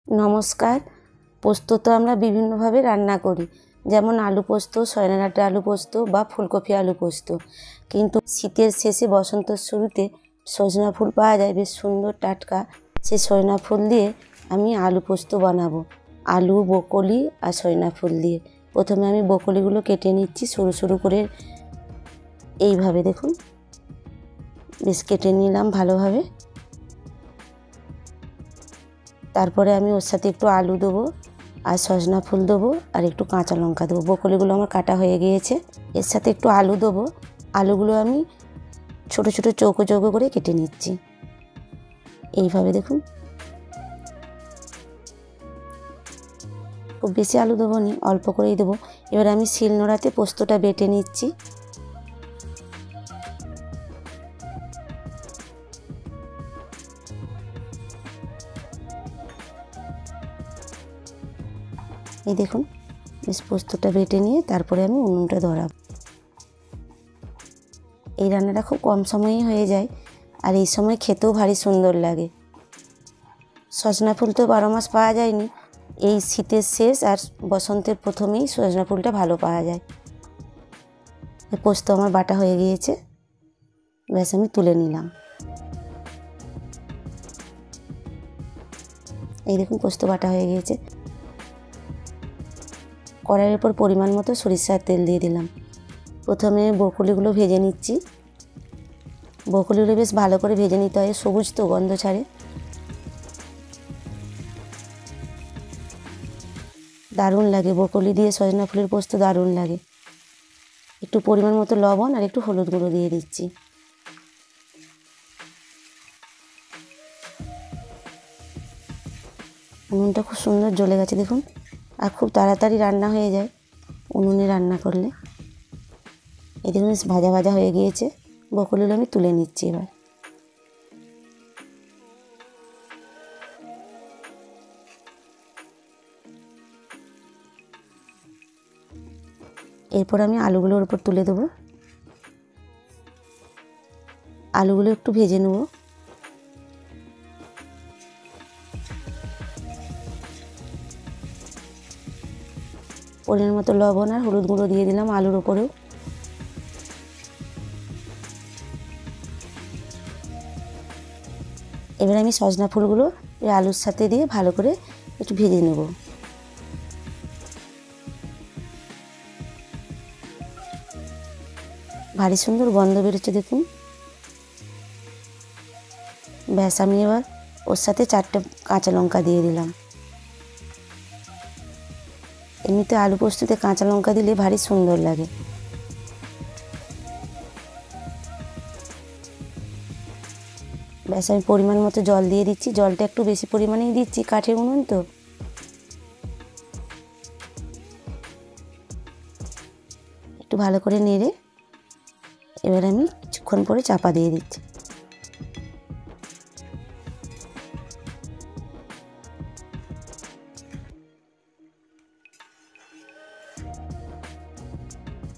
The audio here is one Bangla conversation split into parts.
নমস্কার। পোস্ত তো আমরা বিভিন্নভাবে রান্না করি, যেমন আলু পোস্ত, সজনে ডাঁটা আলু পোস্ত বা ফুলকপি আলু পোস্ত। কিন্তু শীতের শেষে বসন্তের শুরুতে সজনা ফুল পাওয়া যায় বেশ সুন্দর টাটকা। সেই সজনা ফুল দিয়ে আমি আলু পোস্ত বানাবো, আলু, বকলি আর সজনা ফুল দিয়ে। প্রথমে আমি বকলিগুলো কেটে নিচ্ছি সরু সরু করে, এইভাবে দেখুন বেশ কেটে নিলাম ভালোভাবে। তারপরে আমি ওর সাথে একটু আলু দেবো আর সজনা ফুল দেবো আর একটু কাঁচা লঙ্কা দেবো। বকলিগুলো আমার কাটা হয়ে গিয়েছে। এর সাথে একটু আলু দেবো। আলুগুলো আমি ছোট ছোট চৌকো চৌকো করে কেটে নিচ্ছি, এইভাবে দেখুন। খুব বেশি আলু দেবো নি, অল্প করেই দেবো। এবার আমি শিলনোড়াতে পোস্তটা বেটে নিচ্ছি। এই দেখুন বেশ পোস্তটা বেটে নিয়ে তারপরে আমি উনুনটা ধরাবো। এই রান্নাটা খুব কম সময়েই হয়ে যায় আর এই সময় খেতেও ভারী সুন্দর লাগে। সজনা ফুল তো 12 মাস পাওয়া যায়নি, এই শীতের শেষ আর বসন্তের প্রথমেই সজনা ফুলটা ভালো পাওয়া যায়। পোস্ত আমার বাটা হয়ে গিয়েছে, ব্যাস আমি তুলে নিলাম। এই দেখুন পোস্ত বাটা হয়ে গিয়েছে। কড়াইয়ের উপর পরিমাণ মতো সরিষার তেল দিয়ে দিলাম। প্রথমে বকলিগুলো ভেজে নিচ্ছি। বকলিগুলো বেশ ভালো করে ভেজে নিতে হয়, সবুজ তো গন্ধ ছাড়ে। দারুণ লাগে বকলি দিয়ে সজনা ফুলের পোস্ত, দারুণ লাগে। একটু পরিমাণ মতো লবণ আর একটু হলুদ গুঁড়ো দিয়ে দিচ্ছি। উনুনটা খুব সুন্দর জ্বলে গেছে দেখুন, আর খুব তাড়াতাড়ি রান্না হয়ে যায় উনুনে রান্না করলে। এই দেখুন ভাজা ভাজা হয়ে গিয়েছে। বকলিগুলো আমি তুলে নিচ্ছি এবার। এরপর আমি আলুগুলোর উপর তুলে দেবো। আলুগুলো একটু ভেজে নেব। পরিমাণ মতো লবণ আর হলুদ গুঁড়ো দিয়ে দিলাম আলুর ওপরেও। এবার আমি সজনা ফুলগুলো এই আলুর সাথে দিয়ে ভালো করে একটু ভেজে নেব। ভারী সুন্দর গন্ধ বেরোচ্ছে দেখুন। ব্যাস আমি এবার ওর সাথে 4টে কাঁচা লঙ্কা দিয়ে দিলাম। এমনিতে আলু পোস্ততে কাঁচা লঙ্কা দিলে ভারী সুন্দর লাগে। ব্যাস আমি পরিমাণ মতো জল দিয়ে দিচ্ছি। জলটা একটু বেশি পরিমাণেই দিচ্ছি, কাঠের উনুন তো। একটু ভালো করে নেড়ে এবার আমি কিছুক্ষণ পরে চাপা দিয়ে দিচ্ছি।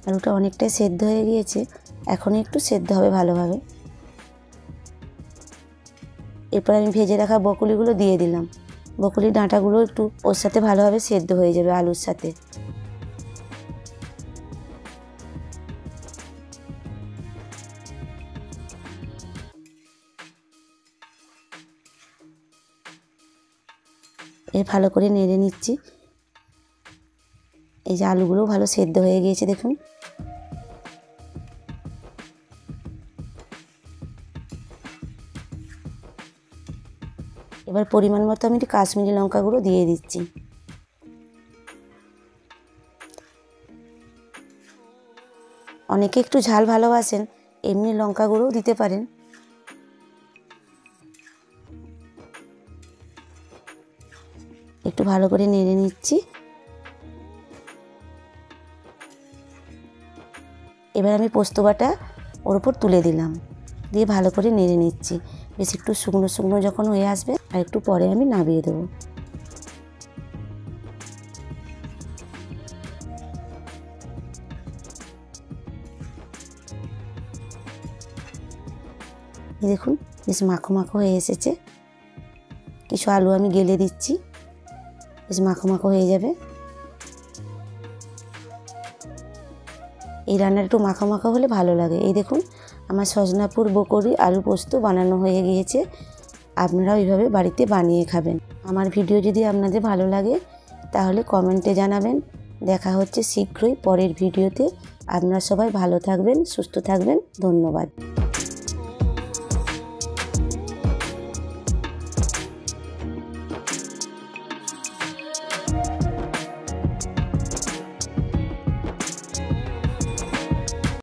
আলুটা অনেকটাই সেদ্ধ হয়ে গিয়েছে, এখন একটু সেদ্ধ হবে ভালোভাবে। এরপর আমি ভেজে রাখা বকলিগুলো দিয়ে দিলাম। বকলির ডাঁটাগুলো একটু ওর সাথে ভালোভাবে সেদ্ধ হয়ে যাবে আলুর সাথে। ভালো করে নেড়ে নিচ্ছি। এই যে আলুগুলো ভালো সেদ্ধ হয়ে গিয়েছে দেখুন। এবার পরিমাণ মতো আমি একটু কাশ্মীরি লঙ্কা গুঁড়ো দিয়ে দিচ্ছি। অনেকে একটু ঝাল ভালোবাসেন, এমনি লঙ্কা গুঁড়োও দিতে পারেন। একটু ভালো করে নেড়ে নিচ্ছি। এবার আমি পোস্ত বাটা ওর উপর তুলে দিলাম, দিয়ে ভালো করে নেড়ে নিচ্ছি। বেশ একটু শুকনো শুকনো যখন হয়ে আসবে আর একটু পরে আমি নামিয়ে দেবো। দেখুন বেশ মাখো মাখো হয়ে এসেছে। কিছু আলু আমি গেলে দিচ্ছি। বেশ মাখো মাখো হয়ে যাবে। এই রান্নাটা একটু মাখা মাখা হলে ভালো লাগে। এই দেখুন আমার সজনাপুর বকরি আলু পোস্ত বানানো হয়ে গিয়েছে। আপনারাও এইভাবে বাড়িতে বানিয়ে খাবেন। আমার ভিডিও যদি আপনাদের ভালো লাগে তাহলে কমেন্টে জানাবেন। দেখা হচ্ছে শীঘ্রই পরের ভিডিওতে। আপনারা সবাই ভালো থাকবেন, সুস্থ থাকবেন। ধন্যবাদ।